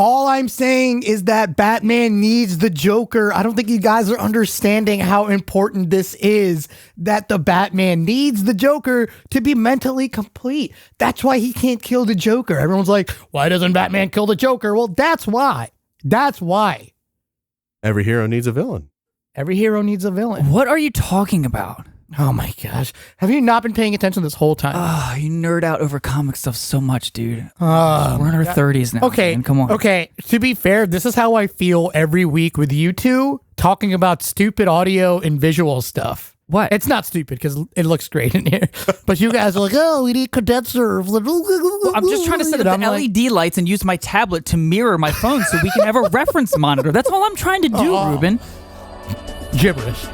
All I'm saying is that Batman needs the Joker. I don't think you guys are understanding how important this is, that the Batman needs the Joker to be mentally complete. That's why he can't kill the Joker. Everyone's like, why doesn't Batman kill the Joker? Well, that's why. That's why. Every hero needs a villain. Every hero needs a villain. What are you talking about? Oh my gosh. Have you not been paying attention this whole time? Oh, you nerd out over comic stuff so much, dude. We're in our 30s now. Okay. Man. Come on. Okay. To be fair, this is how I feel every week with you two talking about stupid audio and visual stuff. What? It's not stupid because it looks great in here. But you guys are like, oh, we need condensers. Well, I'm just trying to set up the LED lights and use my tablet to mirror my phone so we can have a reference monitor. That's all I'm trying to do, Ruben. Gibberish.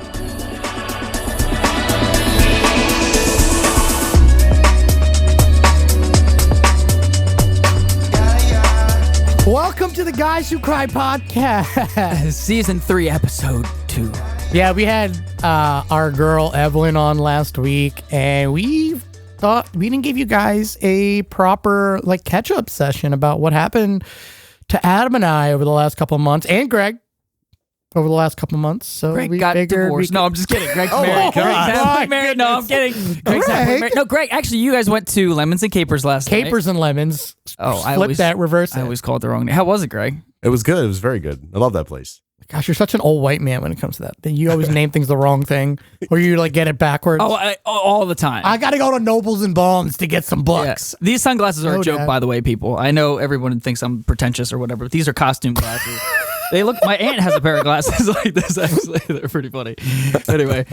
Welcome to the Guys Who Cry podcast. Season 3, episode 2. Yeah, we had our girl Evelyn on last week, and we thought we didn't give you guys a proper catch-up session about what happened to Adam and I over the last couple of months, and Greg over the last couple of months. So Greg we got figured divorced. No, I'm just kidding. Greg's Oh married. my Greg's God. married. No, I'm kidding. Greg's Greg. married. No, Greg, actually, you guys went to Lemons and Capers last night. Capers and lemons. Oh, Flip that, reverse I it. always called it the wrong name. How was it, Greg? It was good. It was very good. I love that place. Gosh, you're such an old white man when it comes to that. You always name things the wrong thing, or you get it backwards. All the time. I got to go to Nobles and Bonds to get some books. Yeah. These sunglasses are No, a joke, Dad. by the way, people. I know everyone thinks I'm pretentious or whatever, but these are costume glasses. They look. My aunt has a pair of glasses like this. Actually, they're pretty funny. Anyway,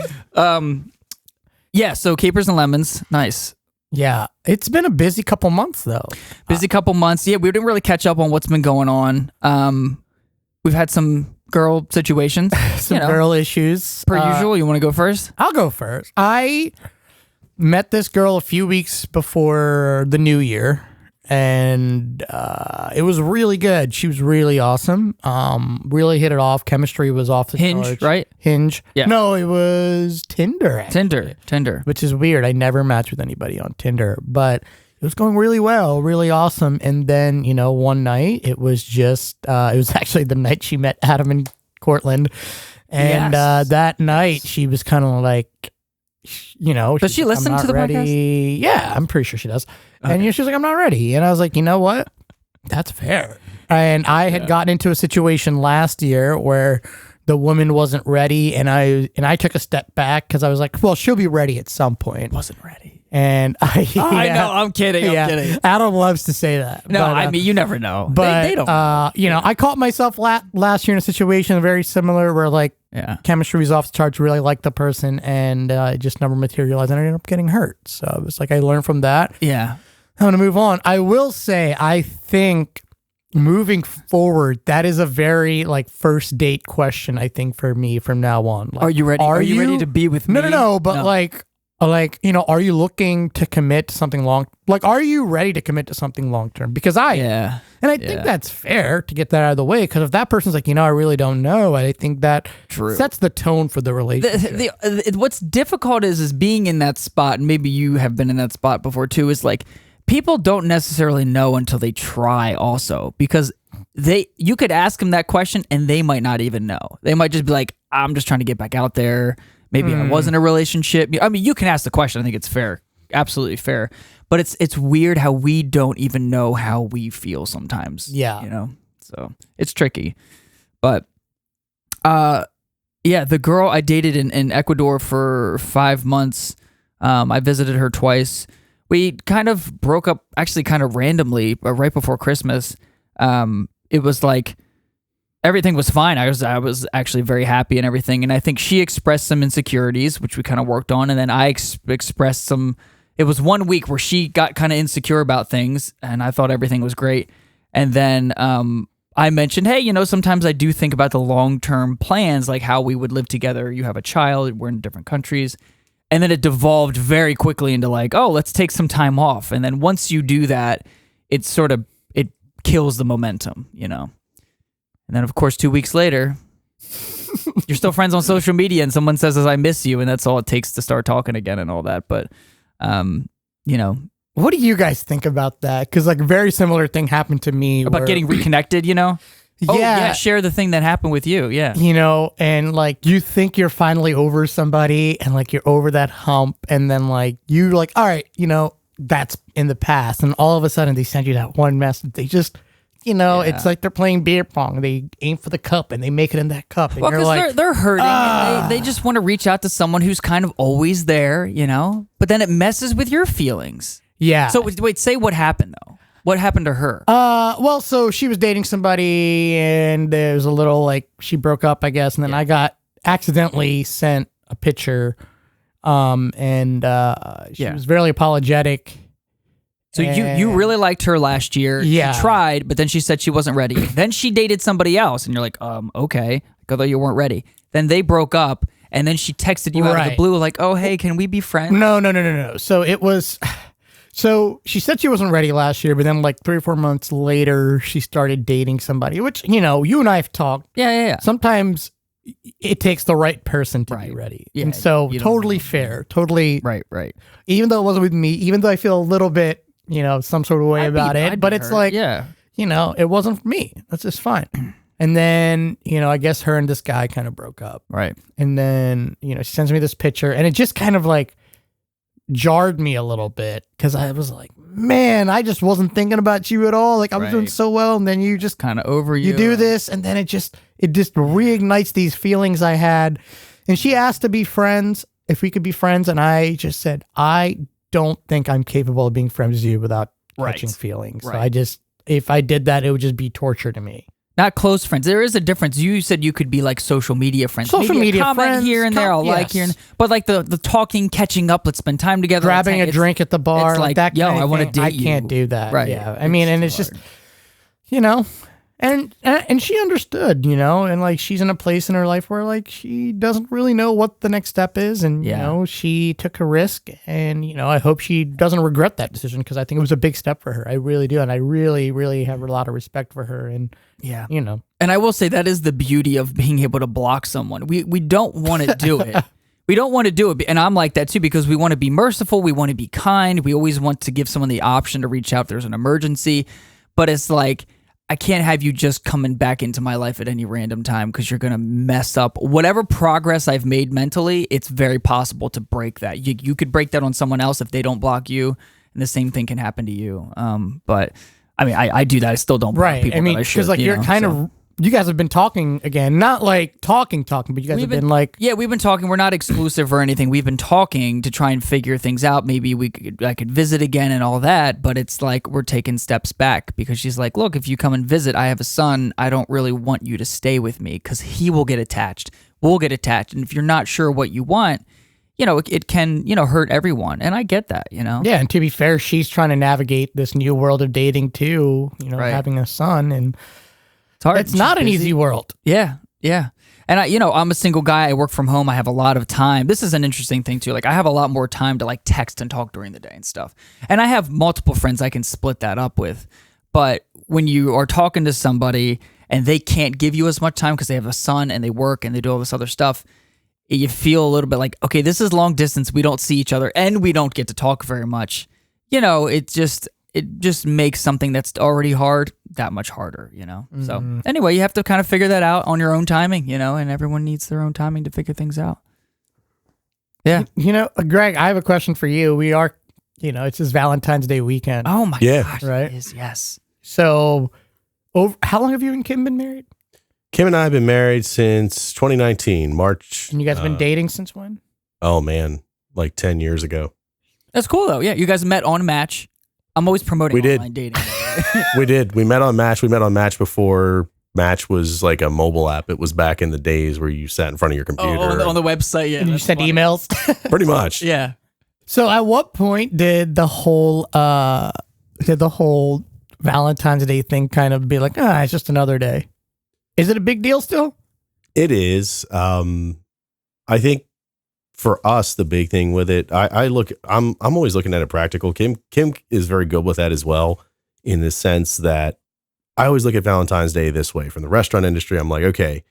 yeah. So Capers and Lemons, nice. Yeah, it's been a busy couple months though. Busy couple months. Yeah, we didn't really catch up on what's been going on. We've had some girl situations, Some girl issues. per usual. You want to go first? I'll go first. I met this girl a few weeks before the new year, and it was really good. She was really awesome. Really hit it off. Chemistry was off the Hinge, charts. right? Hinge. Yeah. No, it was Tinder. Actually. Tinder. Which is weird. I never matched with anybody on Tinder, but it was going really well, really awesome. And then, one night it was just, it was actually the night she met Adam in Cortland. And Yes. that night she was kind of like, Does she listen I'm not to the ready. Yeah, I'm pretty sure she does. Okay. And she's like, I'm not ready. And I was like, you know what? That's fair. And I had gotten into a situation last year where the woman wasn't ready, and I took a step back because I was like, well, she'll be ready at some point. Wasn't ready. And I know. I'm kidding. I'm kidding. Adam loves to say that. No, but, I mean, you never know. but they don't. I caught myself last year in a situation very similar where chemistry was off the charts, really liked the person, and it just never materialized, and I ended up getting hurt. So it was like I learned from that. Yeah. I'm gonna move on. I will say I think moving forward, that is a very first date question. I think for me from now on. Are you ready? Are you ready to be with me? No. But are you looking to commit to something long? Are you ready to commit to something long term? Because I am. And I think that's fair to get that out of the way. Because if that person's like, I really don't know, I think that sets the tone for the relationship. What's difficult is being in that spot, and maybe you have been in that spot before too, is people don't necessarily know until they try also, because you could ask them that question and they might not even know. They might just be like, I'm just trying to get back out there. Maybe I was in a relationship. I mean, you can ask the question. I think it's fair. Absolutely fair. But it's weird how we don't even know how we feel sometimes. Yeah. So it's tricky. But the girl I dated in Ecuador for 5 months, I visited her twice. We kind of broke up actually kind of randomly right before Christmas. It was everything was fine. I was actually very happy and everything. And I think she expressed some insecurities, which we kind of worked on. And then I expressed some. It was 1 week where she got kind of insecure about things, and I thought everything was great. And then I mentioned, hey, sometimes I do think about the long-term plans, like how we would live together. You have a child. We're in different countries. And then it devolved very quickly into let's take some time off. And then once you do that, it kills the momentum, And then, of course, 2 weeks later, you're still friends on social media, and someone says, I miss you, and that's all it takes to start talking again and all that. But, What do you guys think about that? Because like a very similar thing happened to me. About where, getting reconnected, Oh, yeah, share the thing that happened with you. Yeah. And like you think you're finally over somebody and like you're over that hump. And then like you're like, all right, that's in the past. And all of a sudden they send you that one message. They just, it's like they're playing beer pong. They aim for the cup and they make it in that cup. And Well, you're because like, they're hurting. And they just want to reach out to someone who's kind of always there, but then it messes with your feelings. yeah. So wait, say what happened though. What happened to her? Well, so she was dating somebody and there was a little like she broke up, I guess, and then I got accidentally sent a picture. And she was very apologetic. So you really liked her last year. Yeah. She tried, but then she said she wasn't ready. Then she dated somebody else, and you're like, okay. I thought you weren't ready. Then they broke up, and then she texted you out of the Right. blue, like, oh, hey, can we be friends? No. So it was. So she said she wasn't ready last year, but then like 3 or 4 months later, she started dating somebody, which, you and I have talked. Yeah. Sometimes it takes the right person to be Right. ready. Yeah, And so you don't totally know. fair. Totally. Right. Even though it wasn't with me, even though I feel a little bit, some sort of way about it, but it's like, yeah. it wasn't for me. That's just fine. And then, I guess her and this guy kind of broke up. Right. And then, she sends me this picture and it just kind of like jarred me a little bit because I was like, man, I just wasn't thinking about you at all. Like I was doing Right. so well. And then you just Kind of over you. you do this. And then it just reignites these feelings I had. And she asked to be friends, if we could be friends. And I just said, I don't think I'm capable of being friends with you without Right. catching feelings. So Right. if I did that, it would just be torture to me. Not close friends. There is a difference. You said you could be like social media friends. Social Maybe media a comment friends, here and there. I'll like yes. here and but like the talking, catching up, let's spend time together. let's Grabbing hang- a drink at the bar, it's like, that yo, kind of I wanna thing, date I you. can't do that. Right. Yeah. I mean, and it's just, and she understood, and like she's in a place in her life where like she doesn't really know what the next step is. And, she took a risk and, I hope she doesn't regret that decision because I think it was a big step for her. I really do. And I really, really have a lot of respect for her. And, Yeah. And I will say that is the beauty of being able to block someone. We don't want to do it. We don't want to do it. And I'm like that too because we want to be merciful. We want to be kind. We always want to give someone the option to reach out if there's an emergency. But it's like, I can't have you just coming back into my life at any random time because you're going to mess up. Whatever progress I've made mentally, it's very possible to break that. You could break that on someone else if they don't block you. And the same thing can happen to you. But I mean, I do that. I still don't block right. people I mean, that I should. because like you're kind of, you guys have been talking again, not like talking, but you guys have been like, yeah, we've been talking. We're not exclusive or anything. We've been talking to try and figure things out. Maybe I could visit again and all that. But it's like we're taking steps back because she's like, look, if you come and visit, I have a son. I don't really want you to stay with me because he will get attached. We'll get attached. And if you're not sure what you want, it can, hurt everyone. And I get that, Yeah, and to be fair, she's trying to navigate this new world of dating too, Right. having a son, and It's hard. it's not an easy world. Yeah. And I'm a single guy. I work from home. I have a lot of time. This is an interesting thing too. Like I have a lot more time to like text and talk during the day and stuff. And I have multiple friends I can split that up with. But when you are talking to somebody and they can't give you as much time because they have a son and they work and they do all this other stuff, you feel a little bit like, okay, this is long distance. We don't see each other and we don't get to talk very much. It just makes something that's already hard that much harder, So anyway, you have to kind of figure that out on your own timing, and everyone needs their own timing to figure things out. Yeah. Greg, I have a question for you. We are, it's this Valentine's Day weekend. Oh my Yeah. gosh. Right? It is, yes. So, how long have you and Kim been married? Kim and I have been married since 2019, March. And you guys been dating since when? Oh man, like 10 years ago. That's cool though. Yeah. You guys met on Match. I'm always promoting We did. online dating. We did. We met on Match. We met on Match before Match was like a mobile app. It was back in the days where you sat in front of your computer. on the website. Yeah. And you that's sent funny. emails? Pretty much. Yeah. So, at what point did the whole Valentine's Day thing kind of be like, it's just another day? Is it a big deal still? It is. I think for us, the big thing with it, I'm always looking at it practical. Kim is very good with that as well, in the sense that I always look at Valentine's Day this way. From the restaurant industry, I'm like, okay,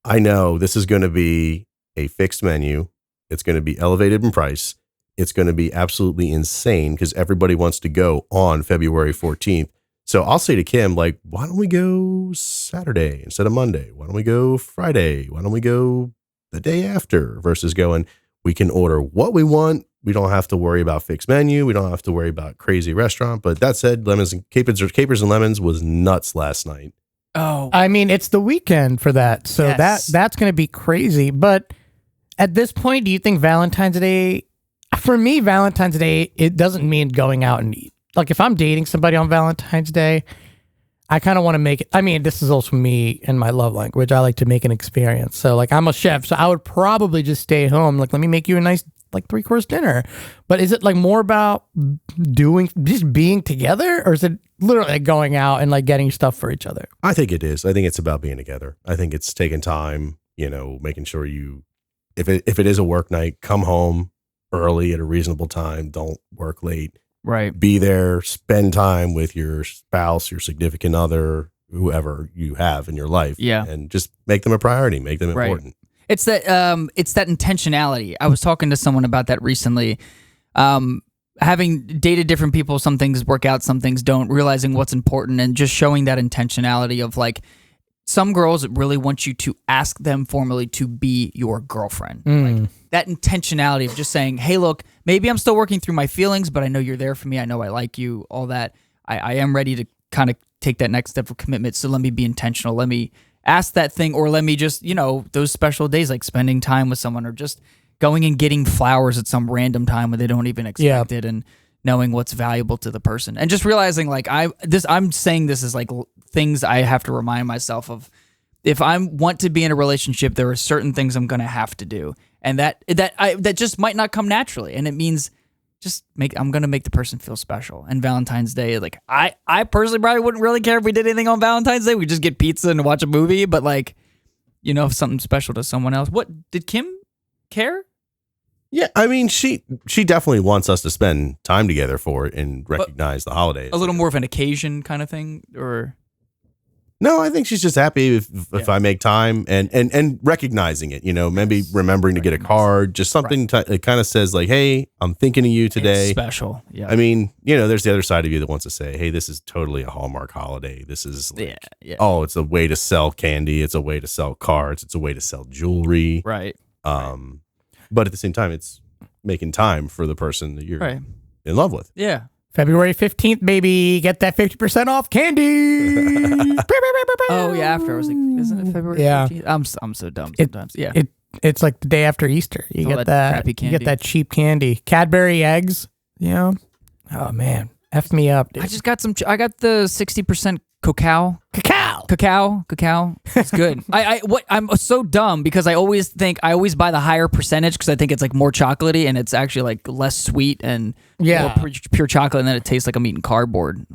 I know this is going to be a fixed menu. It's going to be elevated in price. it's going to be absolutely insane because everybody wants to go on February 14th. So I'll say to Kim, like, why don't we go Saturday instead of Monday? Why don't we go Friday? Why don't we go the day after versus going, we can order what we want. We don't have to worry about fixed menu. We don't have to worry about crazy restaurant. But that said, capers and lemons was nuts last night. Oh, I mean, it's the weekend for that. So Yes. that's going to be crazy. But at this point, do you think Valentine's Day, for me, Valentine's Day, it doesn't mean going out and eat. Like if I'm dating somebody on Valentine's Day, I kind of want to make it. I mean, this is also me and my love language. I like to make an experience. So like I'm a chef, so I would probably just stay home. Like, let me make you a nice like 3-course dinner. But is it like more about just being together, or is it literally like going out and like getting stuff for each other? I think it is. I think it's about being together. I think it's taking time, making sure if it is a work night, come home early at a reasonable time. Don't work late. right. Be there, spend time with your spouse, your significant other, whoever you have in your life. Yeah. And just make them a priority, make them Right. important. It's that intentionality. I was talking to someone about that recently. Having dated different people, some things work out, some things don't, realizing what's important and just showing that intentionality of like, some girls really want you to ask them formally to be your girlfriend. Like that intentionality of just saying, hey, look, maybe I'm still working through my feelings, but I know you're there for me. I know I like you, all that. I am ready to kind of take that next step of commitment. So let me be intentional. Let me ask that thing, or let me just, those special days like spending time with someone, or just going and getting flowers at some random time when they don't even expect it, and knowing what's valuable to the person, and just realizing like I'm saying this is like things I have to remind myself of. If I want to be in a relationship, there are certain things I'm going to have to do, and that just might not come naturally, and it means I'm going to make the person feel special. And Valentine's Day, like I personally probably wouldn't really care if we did anything on Valentine's Day. We just get pizza and watch a movie, but like, if something special to someone else. What did Kim care? Yeah, I mean, she definitely wants us to spend time together for it and recognize the holidays. A little more of an occasion kind of thing, or No, I think she's just happy if I make time and recognizing it, maybe remembering to get a card, just something it kind of says like, hey, I'm thinking of you today. It's special. Yeah. I mean, there's the other side of you that wants to say, hey, this is totally a Hallmark holiday. This is like, oh, it's a way to sell candy. It's a way to sell cards. It's a way to sell jewelry. Right. But at the same time, it's making time for the person that you're in love with. Yeah. February 15th, baby. Get that 50% off candy. Oh, yeah. After I was like, isn't it February 15th? I'm so dumb sometimes. It's like the day after Easter. You All get that crappy you candy. get that cheap candy. Cadbury eggs, Oh man, F me up, dude. I just got I got the 60% cacao. Cacao. It's good. I'm so dumb because I always buy the higher percentage because I think it's like more chocolatey and it's actually like less sweet and more pure chocolate, and then it tastes like I'm eating cardboard.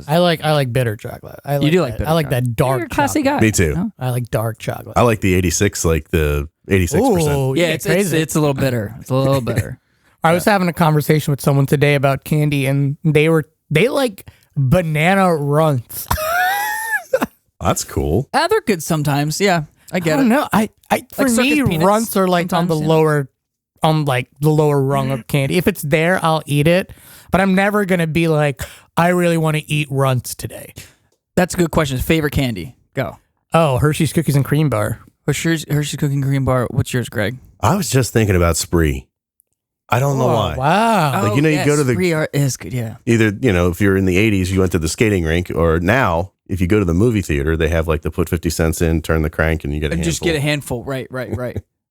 I like bitter chocolate. You do like bitter I like chocolate. that dark You're a classy chocolate. guy. Me too. No? I like dark chocolate. I like the 86, like the 86%. Ooh, Yeah, it's a little bitter. It's a little bitter. I was having a conversation with someone today about candy, and they like banana runts. That's cool. They're good sometimes. Yeah, I get I don't it. know. For circus me, peanuts runts are like on the sometimes, lower rung of candy. If it's there, I'll eat it. But I'm never gonna be like, I really want to eat runts today. That's a good question. Favorite candy? Go. Oh, Hershey's Cookies and Cream Bar. Hershey's Cookie and Cream Bar. What's yours, Greg? I was just thinking about Spree. I don't know why. Wow. Like, you go to the Spree is good. Yeah. either, if you're in the 80s, you went to the skating rink, or now, if you go to the movie theater, they have like the put 50 cents in, turn the crank, and you get a handful. Just get a handful. Right.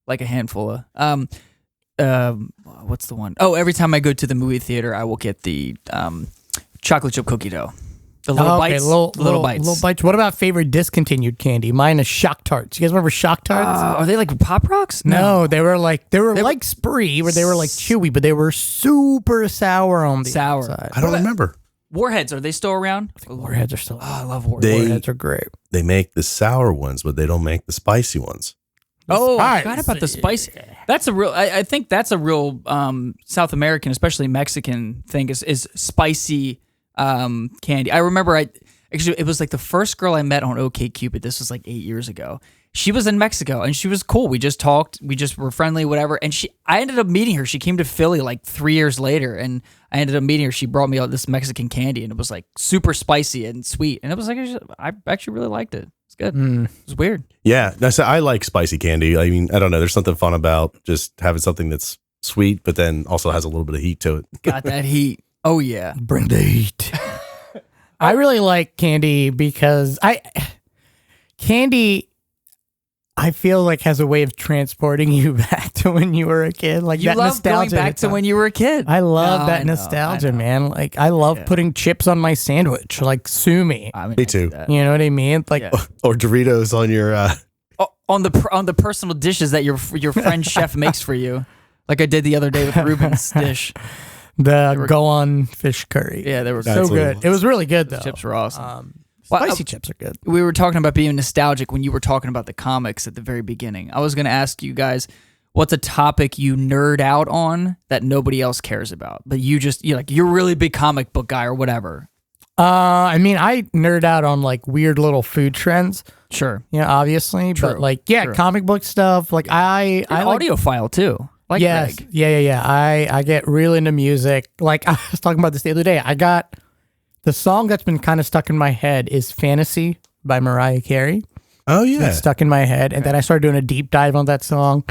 Like a handful of. What's the one? Oh, every time I go to the movie theater, I will get the chocolate chip cookie dough. The little bites. Little bites. Little bites. What about favorite discontinued candy? Mine is Shock Tarts. You guys remember Shock Tarts? Are they like Pop Rocks? No, they were like Spree, where they were like chewy, but they were super sour on the outside. I don't remember. Warheads, are they still around? Warheads are still. Oh, I love Warheads. Warheads are great. They make the sour ones, but they don't make the spicy ones. I forgot about the spice. That's a real. I think that's a real South American, especially Mexican thing. Is spicy candy. I remember it was like the first girl I met on OkCupid. This was like 8 years ago. she was in Mexico and she was cool. We just talked. We just were friendly, whatever. And I ended up meeting her. She came to Philly like 3 years later, and I ended up meeting her. She brought me all this Mexican candy, and it was like super spicy and sweet. And it was like, I actually really liked it. It's good. It was weird. Yeah. I like spicy candy. I mean, I don't know. There's something fun about just having something that's sweet, but then also has a little bit of heat to it. Got that heat. Oh, yeah. Bring the heat. I really like candy because candy, I feel like, has a way of transporting you back to when you were a kid. Like You that love nostalgia. going back to when you were a kid. I love that I know, nostalgia, I know. man. Like I love putting chips on my sandwich. Like sue me. I mean, Me I too. do that. You know what I mean? Like Yeah. Or Doritos on your. On the personal dishes that your friend chef makes for you, like I did the other day with Ruben's dish. the go on fish curry. Yeah, they were so That's good. little- It was really good though. chips were awesome. Spicy chips are good. We were talking about being nostalgic when you were talking about the comics at the very beginning. I was going to ask you guys, what's a topic you nerd out on that nobody else cares about, but you're a really big comic book guy or whatever? I mean, I nerd out on like weird little food trends. Sure. You know, obviously, True, but like, yeah, true. comic book stuff. Like I like, audiophile too. Like yes, Greg. yeah. I get really into music. Like I was talking about this the other day. I got the song that's been kind of stuck in my head is "Fantasy" by Mariah Carey. Oh yeah. That's stuck in my head, and then I started doing a deep dive on that song.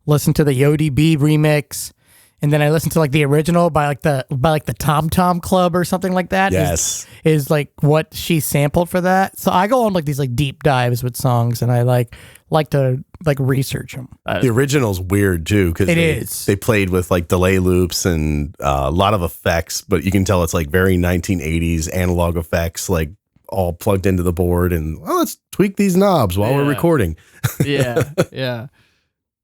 Listened to the ODB remix, and then I listened to like the original by the Tom Tom Club or something like that. Yes. Is like what she sampled for that. So I go on like these like deep dives with songs, and I like to like research them. The original's weird too because they played with like delay loops and a lot of effects, but you can tell it's like very 1980s analog effects, like all plugged into the board. And let's tweak these knobs while we're recording. Yeah.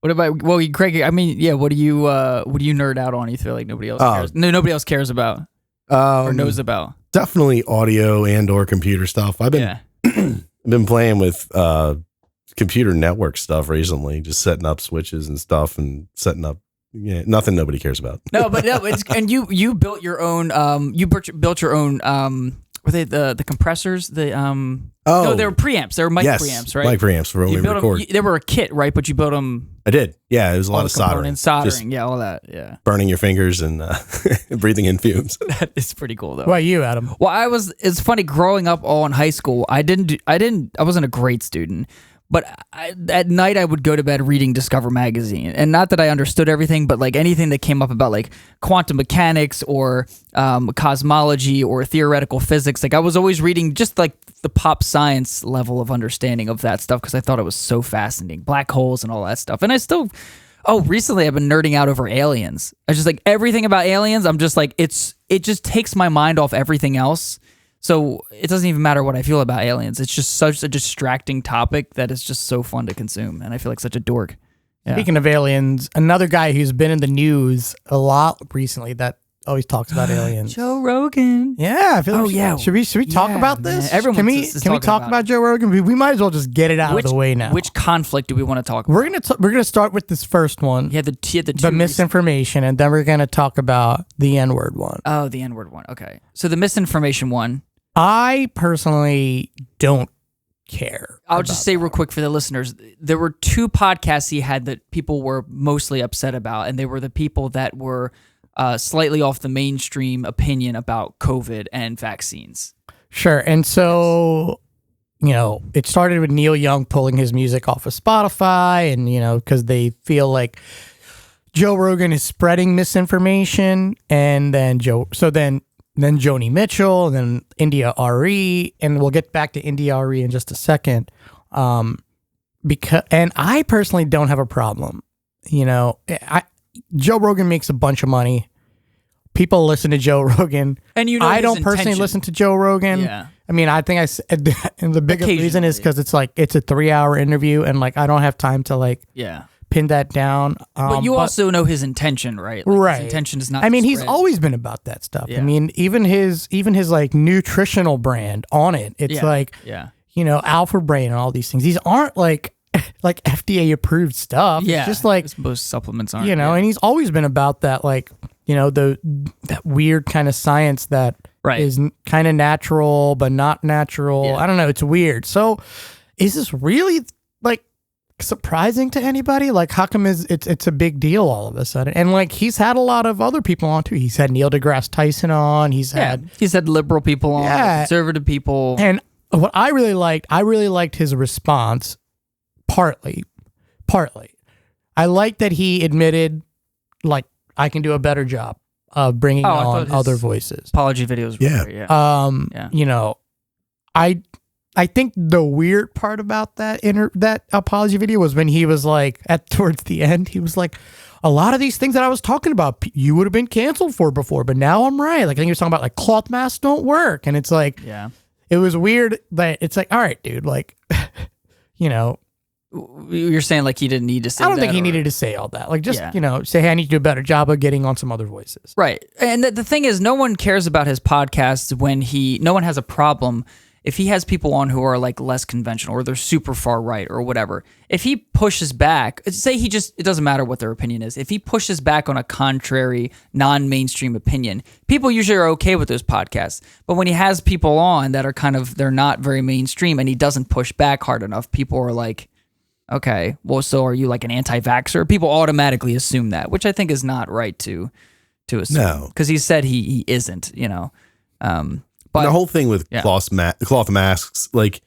What about Craig? I mean, yeah. What do you nerd out on? You feel like nobody else cares? No, nobody else cares about or knows about. Definitely audio and or computer stuff. I've been playing with computer network stuff recently, just setting up switches and stuff and setting up nothing nobody cares about. And you built your own built your own were they the compressors? No, they were preamps. They were mic preamps, right? Mic preamps for when we record. They were a kit, right? But you built them. I did. Yeah, it was a lot of soldering. Soldering, yeah, all that. Yeah. Burning your fingers and breathing in fumes. That is pretty cool though. What about you, Adam? Well, it's funny growing up all in high school. I wasn't a great student. But at night, I would go to bed reading Discover magazine, and not that I understood everything, but like anything that came up about like quantum mechanics or cosmology or theoretical physics, like I was always reading just like the pop science level of understanding of that stuff because I thought it was so fascinating, black holes and all that stuff. And I still, recently I've been nerding out over aliens. I just like everything about aliens. I'm just like it just takes my mind off everything else. So it doesn't even matter what I feel about aliens. It's just such a distracting topic that is just so fun to consume. And I feel like such a dork. Yeah. Speaking of aliens, another guy who's been in the news a lot recently that always talks about aliens. Joe Rogan. Yeah, I feel like yeah. Should we talk about this? Man. Everyone can we talking talk about Joe Rogan? We might as well just get it out of the way now. Which conflict do we want to talk about? We're gonna start with this first one. Yeah, the misinformation, and then we're gonna talk about the N-word one. Oh, the N-word one. Okay. So the misinformation one. I personally don't care. I'll just say real quick for the listeners, there were two podcasts he had that people were mostly upset about, and they were the people that were slightly off the mainstream opinion about COVID and vaccines. Sure. And so, it started with Neil Young pulling his music off of Spotify and, because they feel like Joe Rogan is spreading misinformation, and then then Joni Mitchell, and then India RE, and we'll get back to India RE in just a second. And I personally don't have a problem. Joe Rogan makes a bunch of money. People listen to Joe Rogan. And I don't personally listen to Joe Rogan. Yeah. I mean, I think I said, and the biggest reason is because it's a 3-hour interview, and like I don't have time to pin that down. But you also know his intention, right? Right. His intention is not. I mean, to he's spread. always been about that stuff. Yeah. I mean, even his like nutritional brand on it. It's Alpha Brain and all these things. These aren't like FDA approved stuff. Yeah. It's just like most supplements aren't. and he's always been about that that weird kind of science that is kind of natural but not natural. Yeah. I don't know. It's weird. So is this really surprising to anybody? Like, how come it's a big deal all of a sudden? And like, he's had a lot of other people on too. He's had Neil deGrasse Tyson on. He's had liberal people on, conservative people. And what I really liked his response. Partly, I liked that he admitted, like, I can do a better job of bringing on other voices. Apology videos. You know, I think the weird part about that apology video was when he was like, towards the end, he was like, a lot of these things that I was talking about, you would have been canceled for before, but now I'm right. Like, I think he was talking about like cloth masks don't work. And it's like, it was weird that it's like, all right, dude, like, you know, you're saying like he didn't need to say that? I don't think he needed to say all that. Like, just, you know, say, hey, I need to do a better job of getting on some other voices. Right. And the thing is, no one cares about his podcast when no one has a problem if he has people on who are like less conventional or they're super far right or whatever. If he pushes back, say it doesn't matter what their opinion is. If he pushes back on a contrary, non-mainstream opinion, people usually are okay with those podcasts. But when he has people on that are they're not very mainstream and he doesn't push back hard enough, people are like, okay, well, so are you like an anti-vaxxer? People automatically assume that, which I think is not right to assume. No. Because he said he isn't, you know. But the whole thing with cloth masks, like,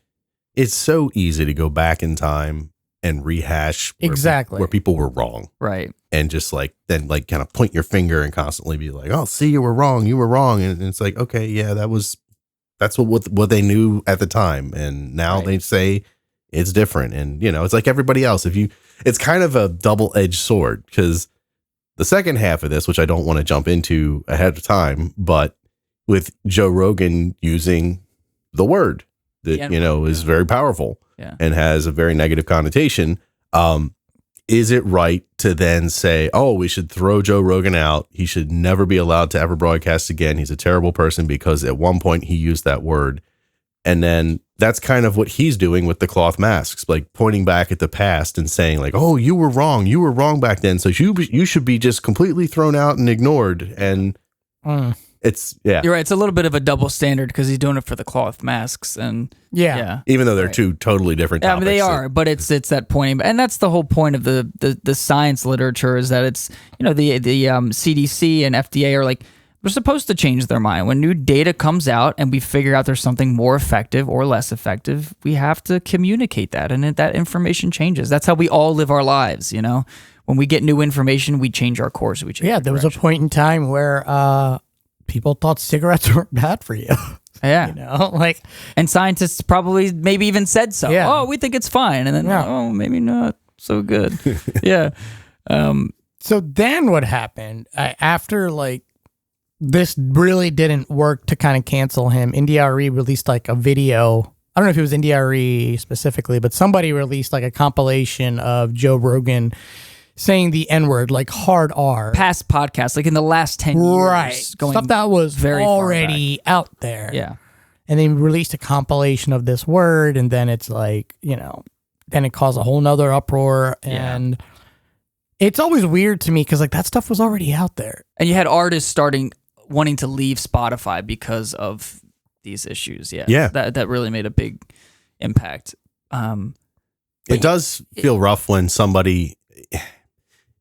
it's so easy to go back in time and rehash where people were wrong. Right. And just like, then like kind of point your finger and constantly be like, oh, see, you were wrong. And it's like, okay, yeah, that's what they knew at the time. And now they say it's different. And, you know, it's like everybody else. It's kind of a double-edged sword, because the second half of this, which I don't want to jump into ahead of time, but with Joe Rogan using the word that, you know, is very powerful and has a very negative connotation. Is it right to then say, oh, we should throw Joe Rogan out? He should never be allowed to ever broadcast again. He's a terrible person because at one point he used that word. And then that's kind of what he's doing with the cloth masks, like pointing back at the past and saying like, oh, you were wrong. You were wrong back then. So you should be just completely thrown out and ignored. And you're right. It's a little bit of a double standard because he's doing it for the cloth masks, and even though they're two totally different topics. I mean, they are, but it's that point, and that's the whole point of the science literature, is that it's, you know, the CDC and FDA are like, we're supposed to change their mind when new data comes out and we figure out there's something more effective or less effective. We have to communicate that, and that information changes. That's how we all live our lives. You know, when we get new information, we change our course. There was a point in time where people thought cigarettes weren't bad for you. Yeah. You know, like, and scientists probably maybe even said so. Yeah. Oh, we think it's fine. And then, oh, maybe not so good. Yeah. So then what happened after like this really didn't work to kind of cancel him? NDRE released like a video. I don't know if it was NDRE specifically, but somebody released like a compilation of Joe Rogan saying the N-word, like hard R. Past podcasts, like in the last 10 years. Right. Stuff that was very already out there. Yeah. And they released a compilation of this word, and then it's like, you know, then it caused a whole nother uproar. And it's always weird to me because like that stuff was already out there. And you had artists wanting to leave Spotify because of these issues. Yeah. That really made a big impact. It does feel rough when somebody...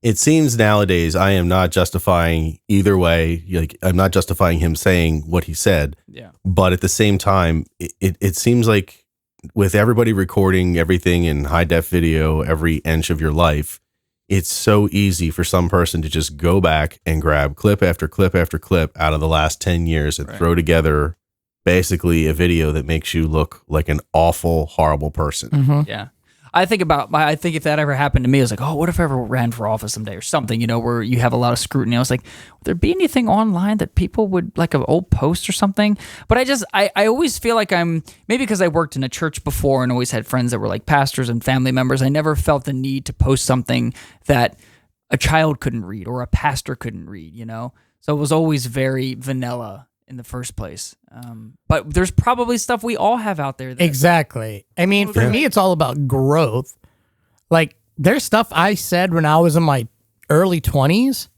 It seems nowadays I am not justifying either way. Like, I'm not justifying him saying what he said. Yeah. But at the same time, it seems like with everybody recording everything in high def video, every inch of your life, it's so easy for some person to just go back and grab clip after clip after clip out of the last 10 years and throw together basically a video that makes you look like an awful, horrible person. Mm-hmm. Yeah. I think if that ever happened to me, I was like, oh, what if I ever ran for office someday or something, you know, where you have a lot of scrutiny. I was like, would there be anything online that people would, like an old post or something? But I always feel like maybe because I worked in a church before and always had friends that were like pastors and family members, I never felt the need to post something that a child couldn't read or a pastor couldn't read, you know? So it was always very vanilla in the first place. But there's probably stuff we all have out there. Exactly. I mean, for me, it's all about growth. Like, there's stuff I said when I was in my early 20s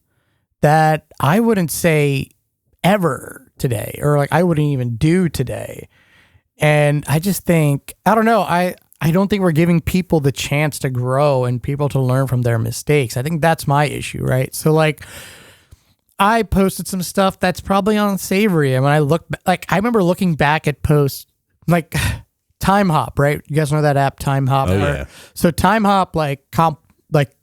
that I wouldn't say ever today, or like I wouldn't even do today. And I just think, I don't know, I I don't think we're giving people the chance to grow and people to learn from their mistakes. I think that's my issue, right? So like, I posted some stuff that's probably unsavory, and when I look, like, I remember looking back at posts like Time Hop, right? You guys know that app, Time Hop? Oh, yeah. So Time Hop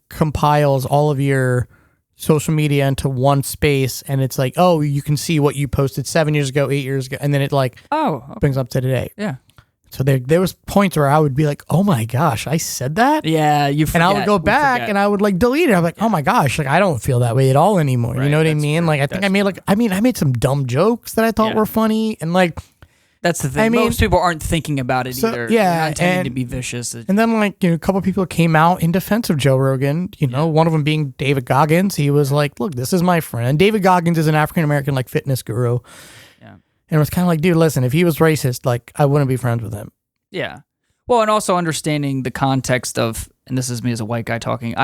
compiles all of your social media into one space, and it's like, oh, you can see what you posted 7 years ago, 8 years ago, and then it like brings up to today. Yeah. So there was points where I would be like, oh my gosh, I said that? Yeah, you forget. And I would go back and I would like delete it. I'm like, oh my gosh, like I don't feel that way at all anymore. Right, you know what I that's mean? true. Like I think I made some dumb jokes that I thought were funny, and like that's the thing. I mean, most people aren't thinking about it either. Yeah, they're not intending and to be vicious. And then like, a couple of people came out in defense of Joe Rogan. One of them being David Goggins. He was like, look, this is my friend. David Goggins is an African American like fitness guru. Yeah. And it was kind of like, dude, listen, if he was racist, like I wouldn't be friends with him. Yeah. Well, and also understanding the context of, and this is me as a white guy talking,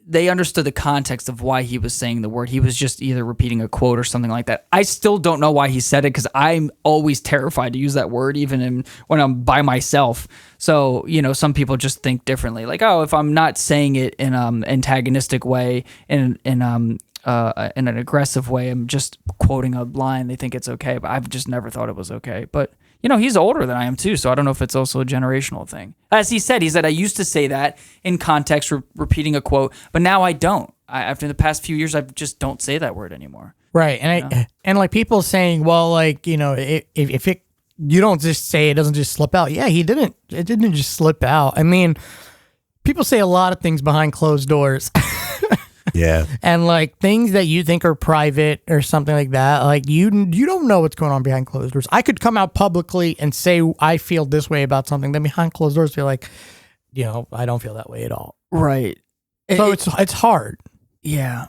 they understood the context of why he was saying the word. He was just either repeating a quote or something like that. I still don't know why he said it, because I'm always terrified to use that word, even when I'm by myself. So, some people just think differently. Like, oh, if I'm not saying it in an antagonistic way, in an aggressive way, I'm just quoting a line, they think it's okay. But I've just never thought it was okay. But he's older than I am too, so I don't know if it's also a generational thing. As he said, I used to say that in context, repeating a quote, but now I don't. After the past few years, I just don't say that word anymore. Right, and like people saying, well, like if it, you don't just say it doesn't just slip out. Yeah, he didn't. It didn't just slip out. I mean, people say a lot of things behind closed doors. Yeah. And like things that you think are private or something like that, like you don't know what's going on behind closed doors. I could come out publicly and say I feel this way about something, then behind closed doors feel like, I don't feel that way at all. Right. So it's hard. Yeah.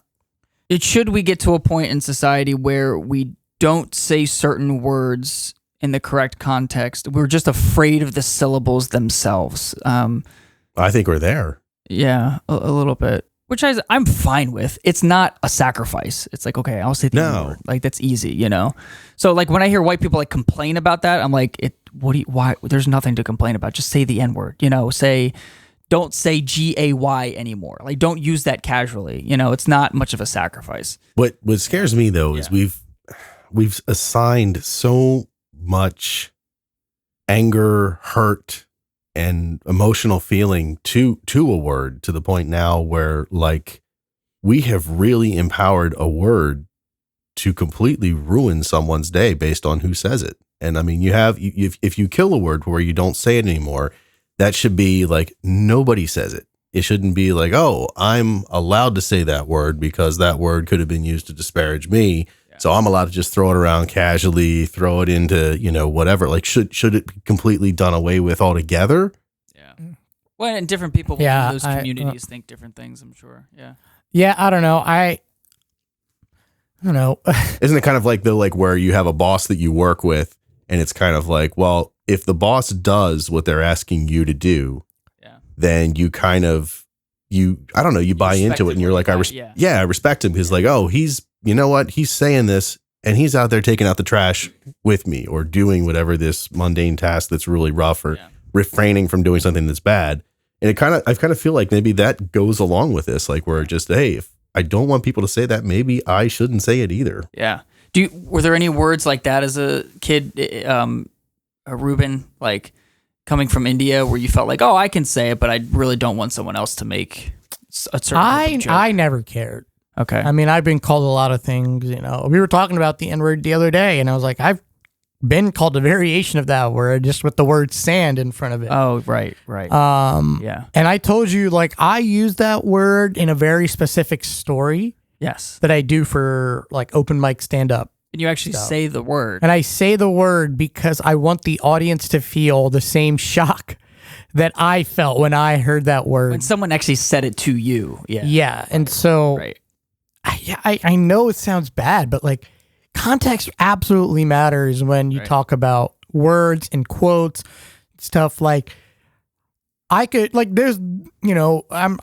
Should we get to a point in society where we don't say certain words in the correct context? We're just afraid of the syllables themselves. I think we're there. Yeah, a little bit. Which I'm fine with. It's not a sacrifice. It's like, okay, I'll say the N-word. Like, that's easy, So, like, when I hear white people, like, complain about that, I'm like, why? There's nothing to complain about. Just say the N-word, don't say G-A-Y anymore. Like, don't use that casually. It's not much of a sacrifice. What scares me, though, is we've assigned so much anger, hurt, and emotional feeling to a word, to the point now where like we have really empowered a word to completely ruin someone's day based on who says it. And I mean, if you kill a word where you don't say it anymore, that should be like nobody says it. It shouldn't be like, oh, I'm allowed to say that word because that word could have been used to disparage me. So I'm allowed to just throw it around casually, throw it into, whatever. Like, should it be completely done away with altogether? Yeah. Well, and different people in those communities think different things, I'm sure. Yeah. Yeah, I don't know. I don't know. Isn't it kind of like where you have a boss that you work with, and it's kind of like, well, if the boss does what they're asking you to do, then you kind of, I don't know, you buy into it, and you're like, I respect him because like, oh, you know what? He's saying this and he's out there taking out the trash with me or doing whatever this mundane task that's really rough or refraining from doing something that's bad. And I kind of feel like maybe that goes along with this, like where just, hey, if I don't want people to say that, maybe I shouldn't say it either. Yeah. Were there any words like that as a kid, Ruben, like coming from India where you felt like, oh, I can say it, but I really don't want someone else to make a certain type of joke? I never cared. Okay. I mean, I've been called a lot of things, We were talking about the N-word the other day, and I was like, I've been called a variation of that word, just with the word sand in front of it. Oh, right. Yeah. And I told you, like, I use that word in a very specific story. Yes. That I do for, like, open mic stand-up. And you actually say the word. And I say the word because I want the audience to feel the same shock that I felt when I heard that word. When someone actually said it to you. Yeah. Yeah. And so... Right. I know it sounds bad, but like context absolutely matters when you talk about words and quotes, stuff like I could like there's I'm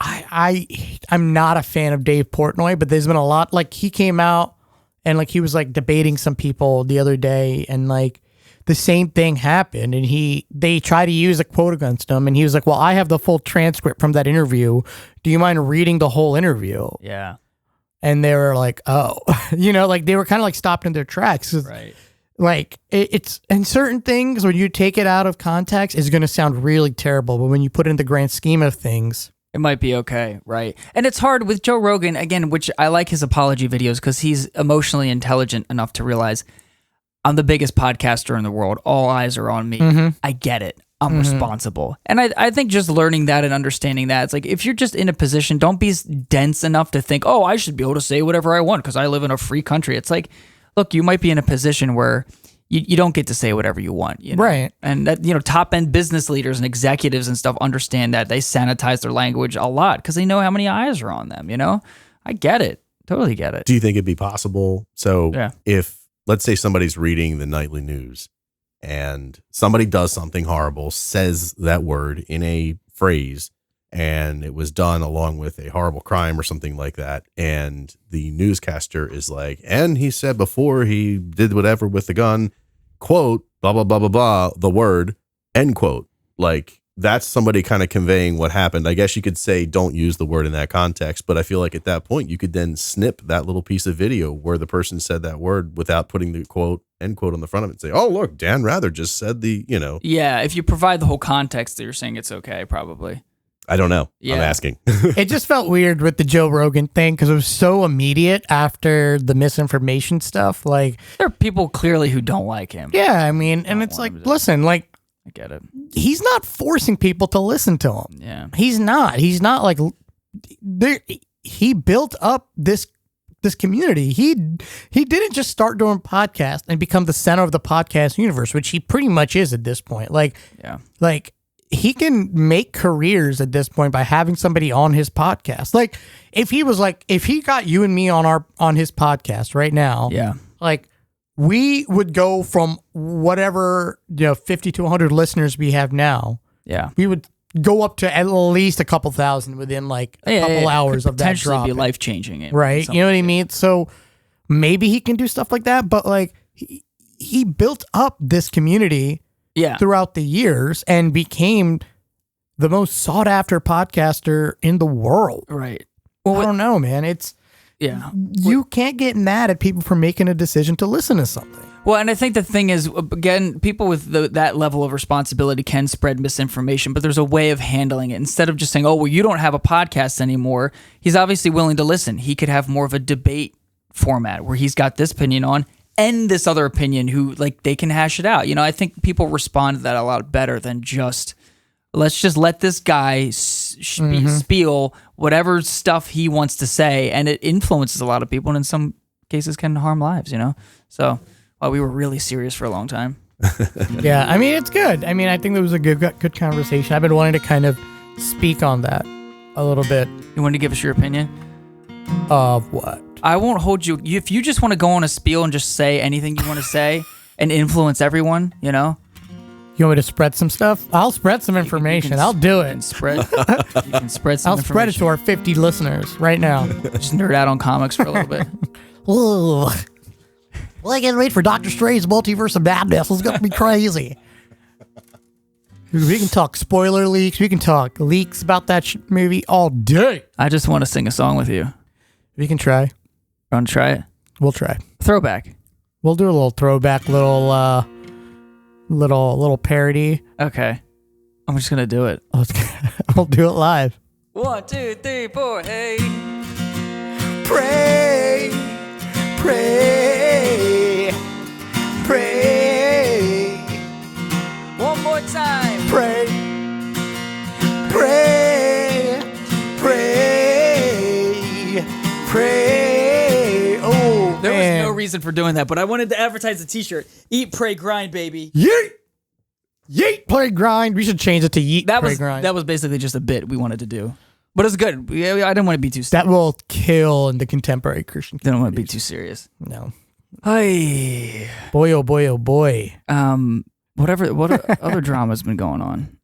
not a fan of Dave Portnoy, but there's been a lot like he came out and like he was like debating some people the other day and like the same thing happened, and they tried to use a quote against him, and he was like, well, I have the full transcript from that interview. Do you mind reading the whole interview? Yeah. And they were like, oh, like they were kind of like stopped in their tracks. Right. Like it's and certain things when you take it out of context is going to sound really terrible, but when you put it in the grand scheme of things, it might be okay, right? And it's hard with Joe Rogan again, which I like his apology videos because he's emotionally intelligent enough to realize I'm the biggest podcaster in the world. All eyes are on me. Mm-hmm. I get it. I'm responsible. And I think just learning that and understanding that, it's like if you're just in a position, don't be dense enough to think, oh, I should be able to say whatever I want because I live in a free country. It's like, look, you might be in a position where you don't get to say whatever you want. Right. And that, top end business leaders and executives and stuff understand that they sanitize their language a lot because they know how many eyes are on them. I get it. Totally get it. Do you think it'd be possible? So Yeah. if, let's say somebody's reading the nightly news and somebody does something horrible, says that word in a phrase, and it was done along with a horrible crime or something like that, and the newscaster is like, and he said before he did whatever with the gun, quote, blah, blah, blah, blah, blah, the word, end quote. Like, that's somebody kind of conveying what happened. I guess you could say don't use the word in that context, but I feel like at that point you could then snip that little piece of video where the person said that word without putting the quote, end quote on the front of it and say, oh, look, Dan Rather just said the, Yeah, if you provide the whole context that you're saying, it's okay, probably. I don't know. Yeah. I'm asking. It just felt weird with the Joe Rogan thing because it was so immediate after the misinformation stuff. Like, There are people clearly who don't like him. yeah, I mean, and it's want like, him to- listen, like, I get it. he's not forcing people to listen to him. Yeah. He's not like there. He built up this community. He didn't just start doing podcasts and become the center of the podcast universe, which he pretty much is at this point. Like he can make careers at this point by having somebody on his podcast. Like if he got you and me on his podcast right now, Yeah. like we would go from whatever 50 to 100 listeners we have now. Yeah. We would go up to at least a couple thousand within like a couple hours Could of that potentially drop. be life changing, Right. You know what I mean? So maybe he can do stuff like that, but like he built up this community throughout the years and became the most sought after podcaster in the world. Right. Well, I don't know, man. You can't get mad at people for making a decision to listen to something. Well, and I think the thing is, again, people with that level of responsibility can spread misinformation, but there's a way of handling it. Instead of just saying, oh, well, you don't have a podcast anymore, he's obviously willing to listen. He could have more of a debate format where he's got this opinion on and this other opinion who, like, they can hash it out. I think people respond to that a lot better than just, let's just let this guy spiel whatever stuff he wants to say, and it influences a lot of people and in some cases can harm lives, So... Well, we were really serious for a long time. Yeah, I mean, it's good. I mean, I think it was a good conversation. I've been wanting to kind of speak on that a little bit. You want to give us your opinion? Of what? I won't hold you. If you just want to go on a spiel and just say anything you want to say and influence everyone, You want me to spread some stuff? I'll spread some information. I'll do You it. can spread some I'll information. spread it to our 50 listeners right now. Just nerd out on comics for a little bit. Ooh. Well, I can't wait for Doctor Strange's Multiverse of Madness. It's going to be crazy. We can talk spoiler leaks. We can talk leaks about that movie all day. I just want to sing a song with you. We can try. Want to try it? We'll try. Throwback. We'll do a little throwback, little parody. Okay. I'm just going to do it. We'll do it live. 1, 2, 3, 4, hey. Pray, pray, pray. One more time. Pray, pray, pray, pray. Oh, There man. was no reason for doing that, but I wanted to advertise a t-shirt. Eat, pray, grind, baby. Yeet! Yeet, play, grind. We should change it to yeet, That play, was grind. that was basically just a bit we wanted to do. But it's good. I didn't want to be too serious. That will kill in the contemporary Christian Didn't want to be communities. too serious. No. Hey. Boy, oh boy, oh boy. What other drama's been going on?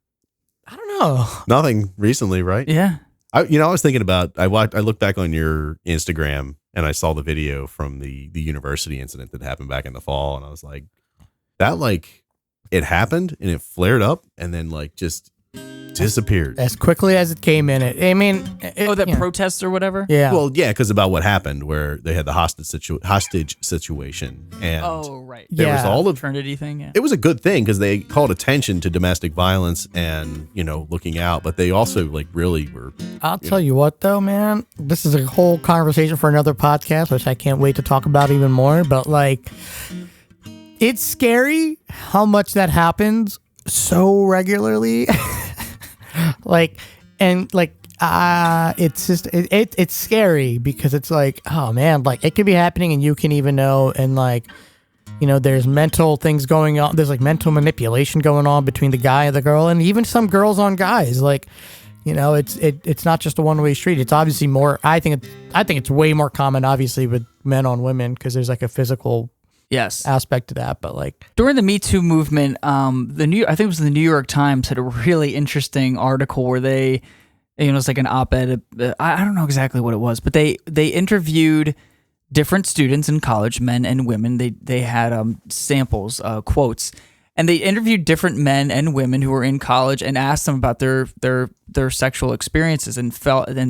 I don't know. Nothing recently, right? Yeah. I was thinking about, I looked back on your Instagram and I saw the video from the university incident that happened back in the fall. And I was like, that like it happened and it flared up and then like just disappeared. As quickly as it came in. Protests or whatever? Yeah. Well, yeah, because about what happened where they had the hostage situation. And Right. there was all of Trinity thing. Yeah. it was a good thing because they called attention to domestic violence and, looking out, but they also like really were. I'll tell you what though, man, this is a whole conversation for another podcast, which I can't wait to talk about even more, but like, it's scary how much that happens so regularly. It's just it's scary because it's like, oh man, like it could be happening and you can even know, and like, there's mental things going on. There's like mental manipulation going on between the guy and the girl, and even some girls on guys. Like, it's not just a one-way street. It's obviously more. I think it's way more common, obviously, with men on women because there's like a physical aspect to that. But like during the Me Too movement, I think it was the New York Times had a really interesting article where they, it's like an op-ed. I don't know exactly what it was, but they interviewed different students in college, men and women. They had samples, quotes, and they interviewed different men and women who were in college and asked them about their sexual experiences and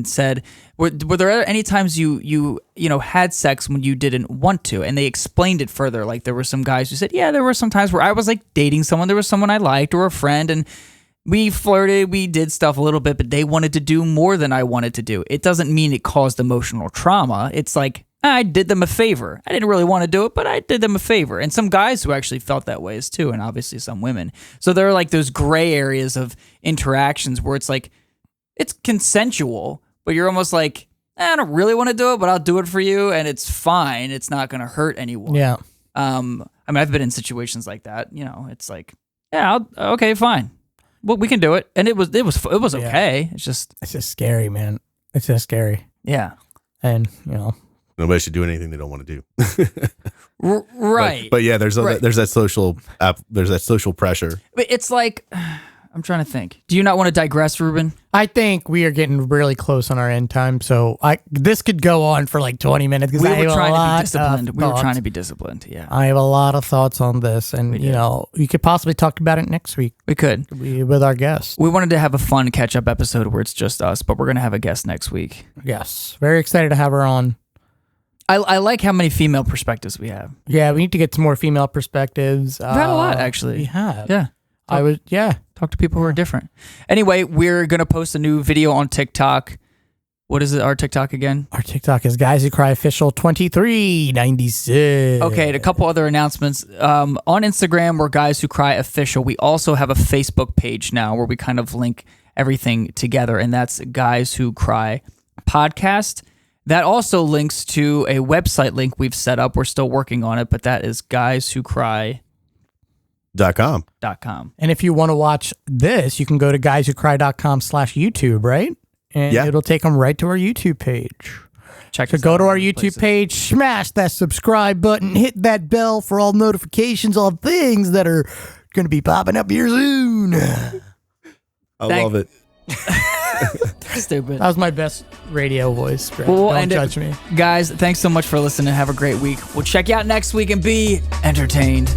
said, were there any times you had sex when you didn't want to? And they explained it further. Like there were some guys who said, yeah, there were some times where I was like dating someone, there was someone I liked or a friend, and we flirted, we did stuff a little bit, but they wanted to do more than I wanted to do. It doesn't mean it caused emotional trauma. It's like, I did them a favor. I didn't really want to do it, but I did them a favor. And some guys who actually felt that way too, and obviously some women. So there are like those gray areas of interactions where it's like, it's consensual, but you're almost like, I don't really want to do it, but I'll do it for you, and it's fine. It's not going to hurt anyone. Yeah. I've been in situations like that. It's like, yeah, okay, fine. Well, we can do it, and it was okay. It's just scary, man. It's just scary. Yeah. And nobody should do anything they don't want to do. Right. But yeah, there's that social pressure. But it's like, I'm trying to think. Do you not want to digress, Ruben? I think we are getting really close on our end time, so this could go on for like 20 minutes. We were trying to be disciplined. We were trying to be disciplined. Yeah. I have a lot of thoughts on this, and we could possibly talk about it next week. We could with our guest. We wanted to have a fun catch-up episode where it's just us, but we're gonna have a guest next week. Yes, very excited to have her on. I like how many female perspectives we have. Yeah, we need to get some more female perspectives. We've had a lot, actually. We have. Yeah. Talk to people who are different. Anyway, we're going to post a new video on TikTok. What is it, our TikTok again? Our TikTok is Guys Who Cry Official 2396. Okay, and a couple other announcements. On Instagram, we're Guys Who Cry Official. We also have a Facebook page now where we kind of link everything together, and that's Guys Who Cry Podcast. That also links to a website link we've set up. We're still working on it, but that is guyswhocry.com. And if you want to watch this, you can go to guyswhocry.com/YouTube, right? And it'll take them right to our YouTube page. So go to our YouTube page, smash that subscribe button, hit that bell for all notifications on things that are going to be popping up here soon. I love it. Stupid. That was my best radio voice. Don't judge me. Guys, thanks so much for listening. Have a great week. We'll check you out next week and be entertained.